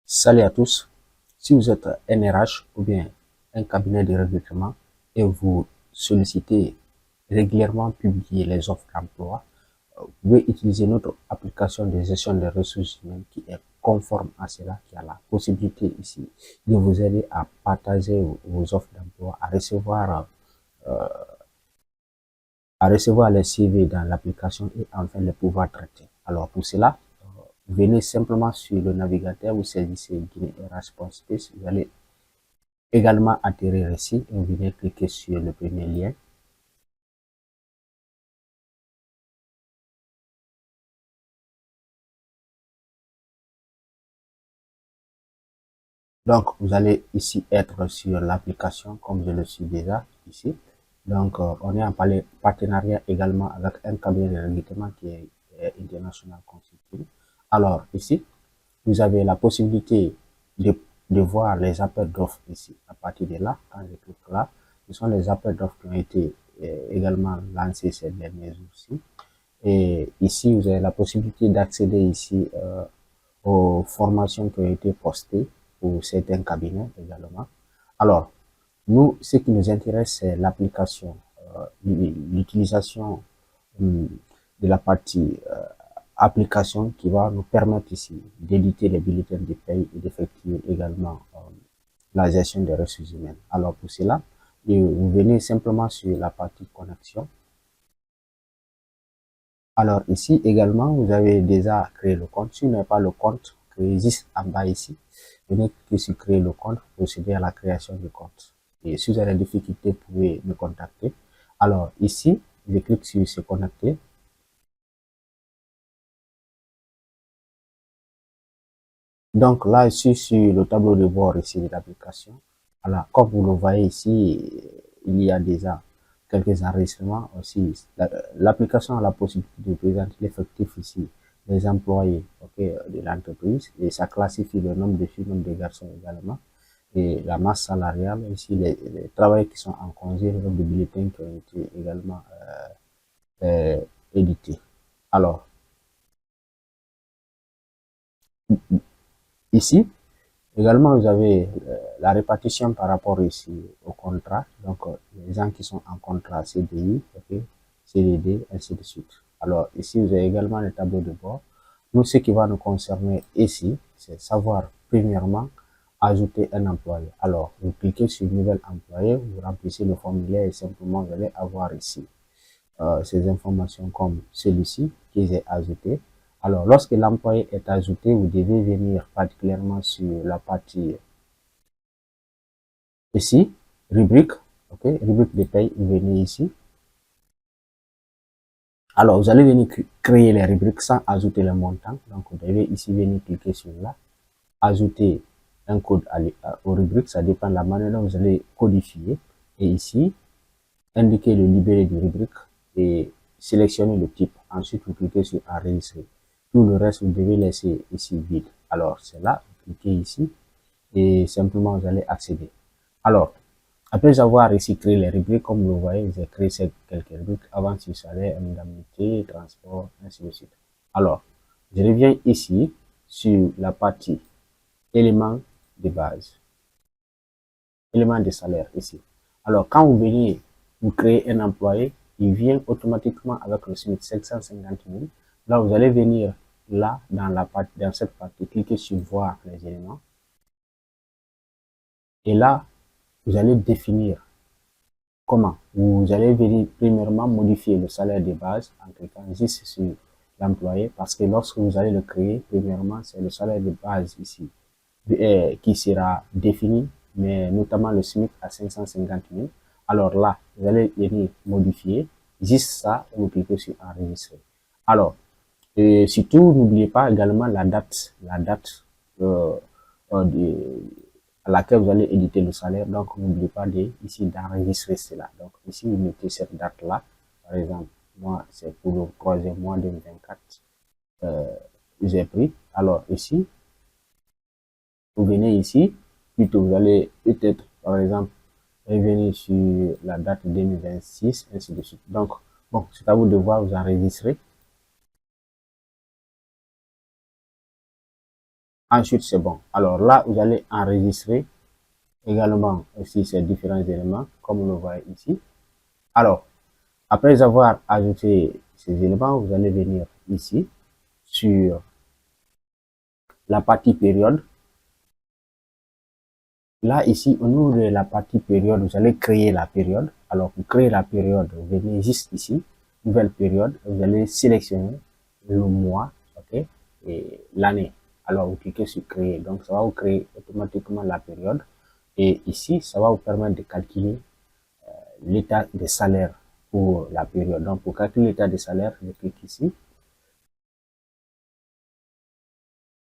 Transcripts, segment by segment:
Salut à tous. Si vous êtes NRH ou bien un cabinet de recrutement et vous sollicitez régulièrement publier les offres d'emploi, vous pouvez utiliser notre application de gestion des ressources humaines qui est conforme à cela, qui a la possibilité ici de vous aider à partager vos offres d'emploi, à recevoir les CV dans l'application et enfin les pouvoir traiter. Alors pour cela, venez simplement sur le navigateur, vous saisissez guinéerh.space, vous allez également atterrir ici et vous venez cliquer sur le premier lien. Donc vous allez ici être sur l'application comme je le suis déjà ici. Donc on est en partenariat également avec un cabinet de recrutement qui est International Consulting. Alors ici, vous avez la possibilité de, de voir les appels d'offres ici. À partir de là, quand je clique là, ce sont les appels d'offres qui ont été également lancés ces derniers jours-ci. Et ici, vous avez la possibilité d'accéder ici aux formations qui ont été postées pour certains cabinets également. Alors, nous, ce qui nous intéresse, c'est l'application, l'utilisation de la partie application qui va nous permettre ici d'éditer les bulletins de paye et d'effectuer également la gestion des ressources humaines. Alors pour cela, vous venez simplement sur la partie connexion. Alors ici également, vous avez déjà créé le compte. Si vous n'avez pas le compte qui existe en bas ici, venez cliquer sur créer le compte, procéder à la création du compte. Et si vous avez des difficultés, vous pouvez me contacter. Alors ici, je clique sur se connecter. Donc là, je suis sur le tableau de bord ici de l'application. Alors, comme vous le voyez ici, il y a déjà quelques enregistrements aussi. L'application a la possibilité de présenter l'effectif ici des employés de l'entreprise et ça classifie le nombre de filles, le nombre de garçons également et la masse salariale, ici les travailleurs qui sont en congé, le nombre de bulletins qui ont été également édités. Alors, ici, également, vous avez la répartition par rapport ici au contrat. Donc, les gens qui sont en contrat CDI, CDD, ainsi de suite. Alors, ici, vous avez également le tableau de bord. Nous, ce qui va nous concerner ici, c'est savoir, premièrement, ajouter un employé. Alors, vous cliquez sur Nouvel employé, vous remplissez le formulaire et simplement, vous allez avoir ici ces informations comme celui-ci que j'ai ajouté. Alors, lorsque l'employé est ajouté, vous devez venir particulièrement sur la partie ici, rubrique, rubrique de paye, vous venez ici. Alors, vous allez venir créer les rubriques sans ajouter le montant. Donc, vous devez ici venir cliquer sur là, ajouter un code aux rubriques, ça dépend de la manière dont vous allez codifier. Et ici, indiquer le libellé de rubrique et sélectionner le type. Ensuite, vous cliquez sur enregistrer. Tout le reste, vous devez laisser ici vide. Alors, c'est là, vous cliquez ici et simplement, vous allez accéder. Alors, après avoir ici créé les rubriques, comme vous voyez, j'ai créé quelques rubriques avant sur salaire, indemnité, transport, ainsi de suite. Alors, je reviens ici sur la partie éléments de base, éléments de salaire ici. Alors, quand vous venez vous créez un employé, il vient automatiquement avec le SMIC 750 000. Là, vous allez venir là, dans cette partie, cliquer sur voir les éléments. Et là, vous allez définir comment. Vous allez venir premièrement modifier le salaire de base en cliquant juste sur l'employé parce que lorsque vous allez le créer, premièrement, c'est le salaire de base ici qui sera défini, mais notamment le SMIC à 550 000. Alors là, vous allez venir modifier juste ça et vous cliquez sur enregistrer. Alors, surtout, n'oubliez pas également la date euh, à laquelle vous allez éditer le salaire. Donc, n'oubliez pas ici d'enregistrer cela. Donc, ici, vous mettez cette date-là. Par exemple, moi, c'est pour le troisième mois 2024. J'ai pris. Alors, ici, vous venez ici, plutôt vous allez peut-être, par exemple, revenir sur la date 2026, ainsi de suite. Donc, bon, c'est à vous de voir, vous enregistrer. Ensuite, c'est bon. Alors là, vous allez enregistrer également aussi ces différents éléments, comme vous le voyez ici. Alors, après avoir ajouté ces éléments, vous allez venir ici sur la partie période. Là, ici, au niveau de la partie période, vous allez créer la période. Alors, pour créer la période, vous venez juste ici, nouvelle période, vous allez sélectionner le mois, ok, et l'année. Alors, vous cliquez sur créer. Donc, ça va vous créer automatiquement la période. Et ici, ça va vous permettre de calculer l'état des salaires pour la période. Donc, pour calculer l'état des salaires, je clique ici.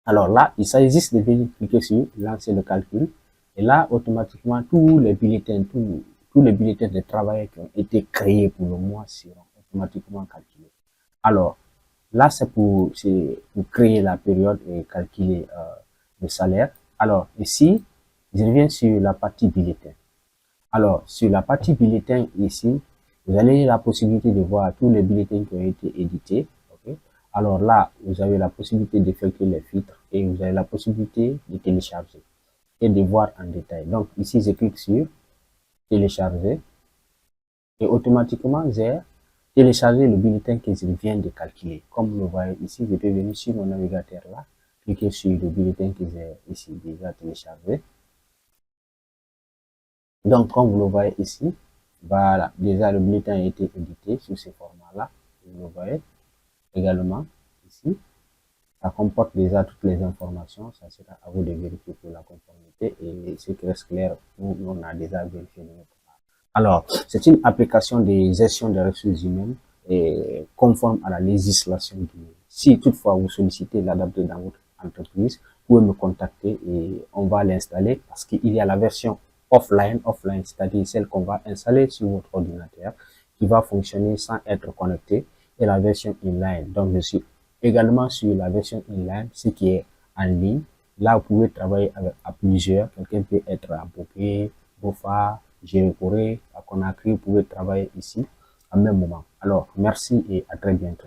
Alors là, il s'agit juste de venir cliquer sur lancer le calcul. Et là, automatiquement, tous les bulletins de travail qui ont été créés pour le mois seront automatiquement calculés. Alors, là, c'est pour créer la période et calculer le salaire. Alors, ici, je reviens sur la partie bulletin. Alors, sur la partie bulletin ici, vous avez la possibilité de voir tous les bulletins qui ont été édités. Okay? Alors là, vous avez la possibilité d'effectuer les filtres et vous avez la possibilité de télécharger et de voir en détail. Donc ici, je clique sur télécharger et automatiquement, j'ai téléchargé le bulletin que je viens de calculer. Comme vous le voyez ici, je peux venir sur mon navigateur là, cliquer sur le bulletin que j'ai ici déjà téléchargé. Donc, comme vous le voyez ici, voilà, déjà le bulletin a été édité sous ce format-là. Vous le voyez également ici. Ça comporte déjà toutes les informations. Ça sera à vous de vérifier pour la conformité et ce qui reste clair, on a déjà vérifié de notre part. Alors, c'est une application de gestion des ressources humaines et conforme à la législation du monde. Si toutefois vous sollicitez l'adapter dans votre entreprise, vous pouvez me contacter et on va l'installer parce qu'il y a la version offline, c'est-à-dire celle qu'on va installer sur votre ordinateur qui va fonctionner sans être connecté, et la version inline. Donc, je suis également sur la version inline, ce qui est en ligne. Là, vous pouvez travailler à plusieurs. Quelqu'un peut être à Bokeh, Bofa, Jéré-Corée, à Conakry. Vous pouvez travailler ici en même moment. Alors, merci et à très bientôt.